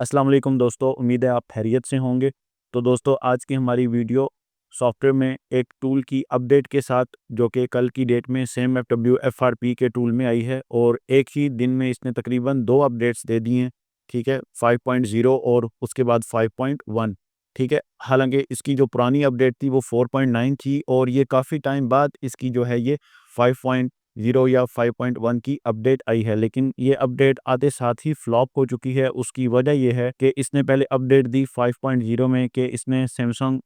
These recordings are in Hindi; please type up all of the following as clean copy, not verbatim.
अस्सलाम वालेकुम दोस्तों, उम्मीद है आप खैरियत से होंगे। तो दोस्तों, आज की हमारी वीडियो सॉफ्टवेयर में एक टूल की अपडेट के साथ, जो कि कल की डेट में सेम FWFRP के टूल में आई है और एक ही दिन में इसने तकरीबन 2 अपडेट्स दे दी हैं। ठीक है, 5.0 और उसके बाद 5.1। ठीक है, हालांकि इसकी जो पुरानी अपडेट थी वो 4.9 थी और ये काफ़ी टाइम बाद इसकी जो है ये 5.0 या 5.1 की अपडेट आई है, लेकिन ये अपडेट आते साथ ही फ्लॉप हो चुकी है। उसकी वजह ये है कि इसने पहले अपडेट दी 5.0 में कि इसने सैमसंग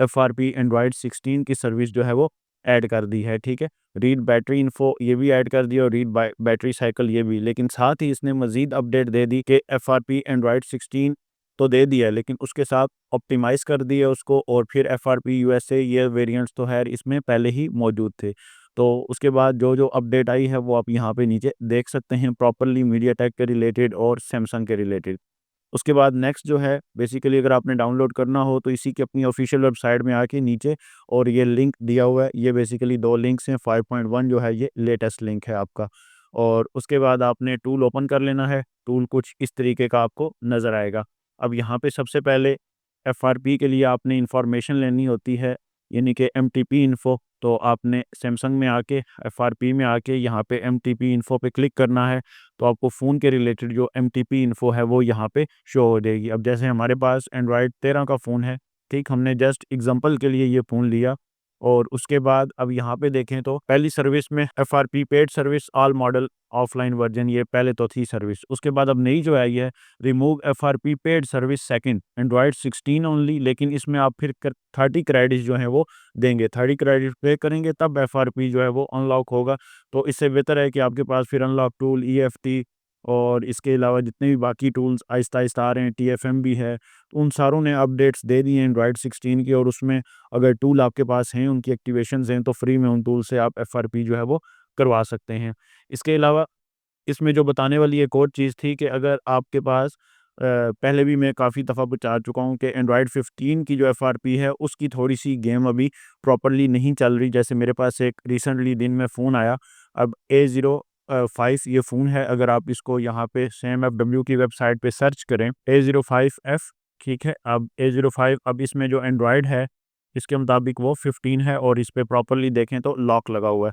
FRP एंड्रॉयड 16 की सर्विस जो है वो ऐड कर दी है। ठीक है, रीड बैटरी इन्फो ये भी ऐड कर दिया और रीड बैटरी साइकिल ये भी, लेकिन साथ ही इसने मजीद अपडेट दे दी कि FRP एंड्रॉयड 16 तो दे दिया है, लेकिन उसके साथ ऑप्टिमाइज़ कर दिया उसको और फिर FRP USA ये वेरिएंट्स तो खैर इसमें पहले ही मौजूद थे। तो उसके बाद जो अपडेट आई है वो आप यहाँ पे नीचे देख सकते हैं, प्रॉपर्ली मीडियाटेक के रिलेटेड और सैमसंग के रिलेटेड। उसके बाद नेक्स्ट जो है, बेसिकली अगर आपने डाउनलोड करना हो तो इसी की अपनी ऑफिशियल वेबसाइट में आके नीचे और ये लिंक दिया हुआ है। ये बेसिकली 2 लिंक्स हैं। 5.1 जो है ये लेटेस्ट लिंक है आपका, और उसके बाद आपने टूल ओपन कर लेना है। टूल कुछ इस तरीके का आपको नज़र आएगा। अब यहाँ पे सबसे पहले FRP के लिए आपने इंफॉर्मेशन लेनी होती है, यानी कि MTP इन्फो। तो आपने सैमसंग में आके FRP में आके यहाँ पे MTP इन्फो पे क्लिक करना है। तो आपको फ़ोन के रिलेटेड जो MTP इन्फो है वो यहाँ पे शो हो जाएगी। अब जैसे हमारे पास एंड्रॉयड 13 का फ़ोन है, ठीक, हमने जस्ट एग्जांपल के लिए ये फ़ोन लिया। और उसके बाद अब यहाँ पे देखें तो पहली सर्विस में FRP paid service all model offline version, ये पहले तो थी सर्विस। उसके बाद अब नई जो आई है, remove FRP paid service second Android 16 only, लेकिन इसमें आप फिर 30 क्रेडिट जो हैं वो देंगे। 30 क्रेडिट पे करेंगे तब FRP जो है वो अनलॉक होगा। तो इससे बेहतर है कि आपके पास फिर अनलॉक टूल, EFT और इसके अलावा जितने भी बाकी टूल्स आहिस्ता-आहिस्ता आ रहे हैं, TFM भी है, तो उन सारों ने अपडेट्स दे दी हैं एंड्रॉयड 16 की। और उसमें अगर टूल आपके पास हैं, उनकी एक्टिवेशंस हैं, तो फ्री में उन टूल से आप FRP जो है वो करवा सकते हैं। इसके अलावा इसमें जो बताने वाली एक और चीज़ थी कि अगर आपके पास पहले भी मैं काफ़ी दफ़ा बता चुका हूँ कि एंड्रॉयड 15 की जो FRP है उसकी थोड़ी-सी गेम अभी प्रॉपर्ली नहीं चल रही। जैसे मेरे पास एक रिसेंटली दिन में फ़ोन आया, अब A05 ये फ़ोन है। अगर आप इसको यहाँ पे सेम FW की वेबसाइट पे सर्च करें, A05F, ठीक है। अब A05, अब इसमें जो एंड्रॉयड है, इसके मुताबिक वो 15 है और इस पे प्रॉपर्ली देखें तो लॉक लगा हुआ है।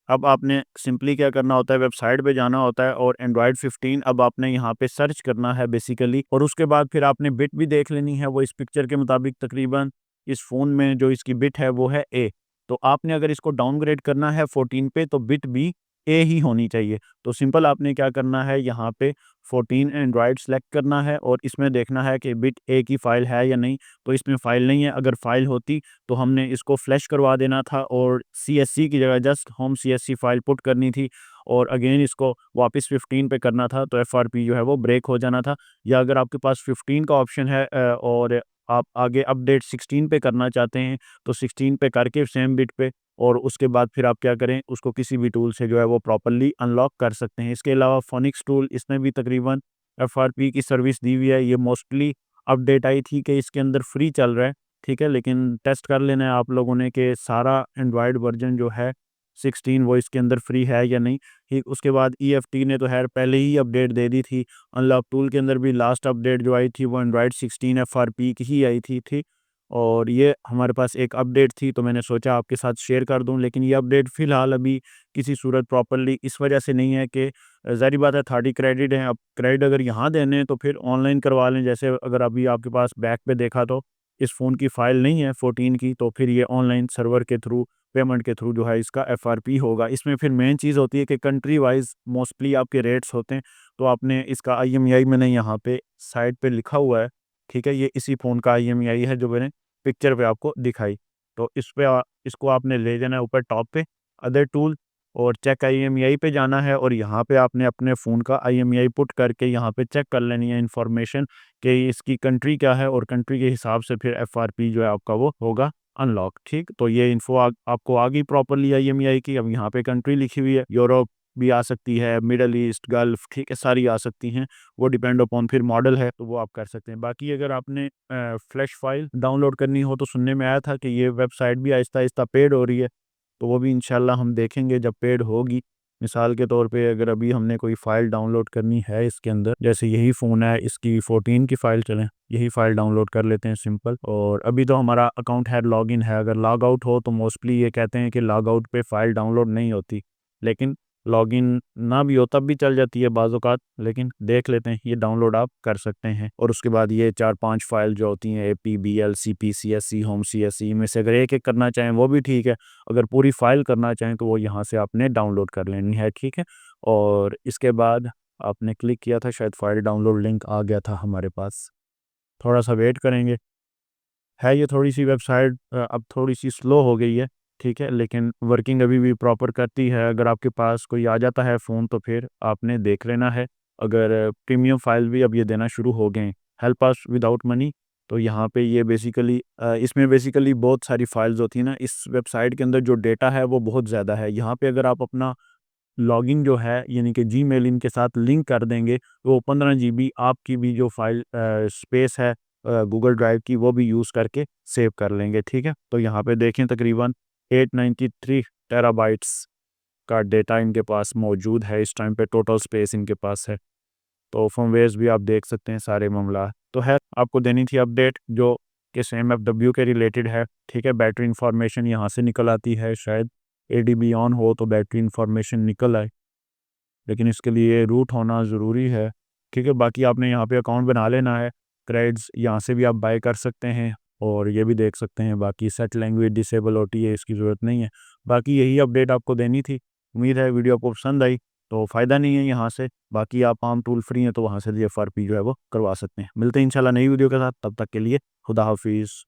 अब आपने सिंपली क्या करना होता है, वेबसाइट पे जाना होता है और एंड्रॉयड 15 अब आपने यहाँ पे सर्च करना है बेसिकली, और उसके बाद फिर आपने बिट भी देख लेनी है। वो इस पिक्चर के मुताबिक तकरीबन इस फ़ोन में जो इसकी बिट है वो है A। तो आपने अगर इसको डाउनग्रेड करना है 14 पे तो बिट भी A ही होनी चाहिए। तो सिंपल आपने क्या करना है, यहाँ पे 14 एंड्रॉयड सेलेक्ट करना है और इसमें देखना है कि बिट A की फ़ाइल है या नहीं। तो इसमें फ़ाइल नहीं है। अगर फ़ाइल होती तो हमने इसको फ्लैश करवा देना था और CSC की जगह just home CSC file put करनी थी और अगेन इसको वापस 15 पे करना था, तो FRP जो है वो ब्रेक हो जाना था। या अगर आपके पास 15 का ऑप्शन है और आप आगे अपडेट 16 पे करना चाहते हैं, तो 16 पे करके सेम बिट पे, और उसके बाद फिर आप क्या करें, उसको किसी भी टूल से जो है वो प्रॉपर्ली अनलॉक कर सकते हैं। इसके अलावा फोनिक्स टूल, इसने भी तकरीबन FRP की सर्विस दी हुई है। ये मोस्टली अपडेट आई थी कि इसके अंदर फ्री चल रहा है, ठीक है, लेकिन टेस्ट कर लेना है आप लोगों ने कि सारा एंड्रॉयड वर्जन जो है 16 वो इसके अंदर फ्री है या नहीं। ठीक, उसके बाद EFT ने तो खैर पहले ही अपडेट दे दी थी। अनलॉक टूल के अंदर भी लास्ट अपडेट जो आई थी वो एंड्रॉयड 16 FRP की ही आई थी, ठीक। और ये हमारे पास एक अपडेट थी तो मैंने सोचा आपके साथ शेयर कर दूं, लेकिन ये अपडेट फ़िलहाल अभी किसी सूरत प्रॉपर्ली इस वजह से नहीं है कि ज़ाहिर बात है 30 क्रेडिट हैं। अब क्रेडिट अगर यहाँ देने हैं तो फिर ऑनलाइन करवा लें। जैसे अगर अभी आपके पास बैक पे देखा तो इस फ़ोन की फ़ाइल नहीं है 14 की, तो फिर ये ऑनलाइन सर्वर के थ्रू, पेमेंट के थ्रू जो है इसका FRP होगा। इसमें फिर मेन चीज़ होती है कि कंट्री वाइज़ मोस्टली आपके रेट्स होते हैं। तो आपने इसका IMEI मैंने यहाँ पे साइड पे लिखा हुआ है, ठीक है। ये इसी फ़ोन का IMEI है जो मैंने पिक्चर पे आपको दिखाई। तो इस पे इसको आपने ले जाना है ऊपर टॉप पे, अदर टूल, और चेक IMEI पे जाना है और यहाँ पे आपने अपने फ़ोन का IMEI पुट करके यहाँ पे चेक कर लेनी है इन्फॉर्मेशन कि इसकी कंट्री क्या है, और कंट्री के हिसाब से फिर FRP जो है आपका वो होगा अनलॉक, ठीक। तो ये इन्फो आपको आ गई प्रॉपर्ली IMEI की। अब यहाँ पे कंट्री लिखी हुई है, यूरोप भी आ सकती है, मिडल ईस्ट, गल्फ, ठीक है, सारी आ सकती हैं। वो डिपेंड अपॉन फिर मॉडल है तो वो आप कर सकते हैं। बाकी अगर आपने फ्लैश फाइल डाउनलोड करनी हो तो सुनने में आया था कि ये वेबसाइट भी आहिस्ता-आहिस्ता पेड हो रही है, तो वो भी इंशाल्लाह हम देखेंगे जब पेड होगी। मिसाल के तौर पे अगर अभी हमने कोई फ़ाइल डाउनलोड करनी है इसके अंदर, जैसे यही फ़ोन है, इसकी 14 की फ़ाइल, चलें यही फ़ाइल डाउनलोड कर लेते हैं सिंपल। और अभी तो हमारा अकाउंट है, लॉगिन है, अगर लॉग आउट हो तो मोस्टली ये कहते हैं कि लॉग आउट पे फ़ाइल डाउनलोड नहीं होती, लेकिन लॉगिन ना भी हो तब भी चल जाती है बाज़ औक़ात। लेकिन देख लेते हैं, ये डाउनलोड आप कर सकते हैं। और उसके बाद ये 4-5 फ़ाइल जो होती हैं, APBL, CP, CSE, home CSE में से अगर एक-एक करना चाहें वो भी ठीक है, अगर पूरी फ़ाइल करना चाहें तो वो यहाँ से आपने डाउनलोड कर लेनी है, ठीक है। और इसके बाद आपने क्लिक किया था, शायद फ़ाइल डाउनलोड लिंक आ गया था हमारे पास, थोड़ा-सा वेट करेंगे। है ये थोड़ी-सी वेबसाइट अब थोड़ी-सी स्लो हो गई है, ठीक है, लेकिन वर्किंग अभी भी प्रॉपर करती है। अगर आपके पास कोई आ जाता है फ़ोन तो फिर आपने देख लेना है। अगर प्रीमियम फ़ाइल भी अब ये देना शुरू हो गए हैं, हेल्प अस विदाउट मनी, तो यहाँ पे ये बेसिकली इसमें बेसिकली बहुत सारी फ़ाइल्स होती हैं ना, इस वेबसाइट के अंदर जो डेटा है वो बहुत ज़्यादा है। यहाँ पे अगर आप अपना लॉगिन जो है यानी कि जीमेल इनके साथ लिंक कर देंगे, तो 15 जीबी आपकी भी जो फ़ाइल स्पेस है गूगल ड्राइव की, वो भी यूज़ करके सेव कर लेंगे, ठीक है। तो यहाँ पे देखें तकरीबन 893 टेराबाइट्स का डेटा इनके पास मौजूद है इस टाइम पे, टोटल स्पेस इनके पास है। तो फर्मवेयर्स भी आप देख सकते हैं सारे मामला। तो है, आपको देनी थी अपडेट जो कि सेम एफडब्ल्यू के रिलेटेड है, ठीक है। बैटरी इंफॉर्मेशन यहाँ से निकल आती है, शायद ADB ऑन हो तो बैटरी इंफॉर्मेशन निकल आए, लेकिन इसके लिए रूट होना ज़रूरी है, ठीक है। बाकी आपने यहाँ पे अकाउंट बना लेना है, क्रेडिट्स यहाँ से भी आप बाय कर सकते हैं और ये भी देख सकते हैं। बाकी सेट लैंग्वेज डिसेबल होती है, इसकी ज़रूरत नहीं है। बाकी यही अपडेट आपको देनी थी। उम्मीद है वीडियो आपको पसंद आई। तो फ़ायदा नहीं है यहाँ से, बाकी आप आम टूल फ्री हैं तो वहाँ से FRP जो है वो करवा सकते हैं। मिलते हैं इंशाल्लाह नई वीडियो के साथ, तब तक के लिए खुदा हाफिज़।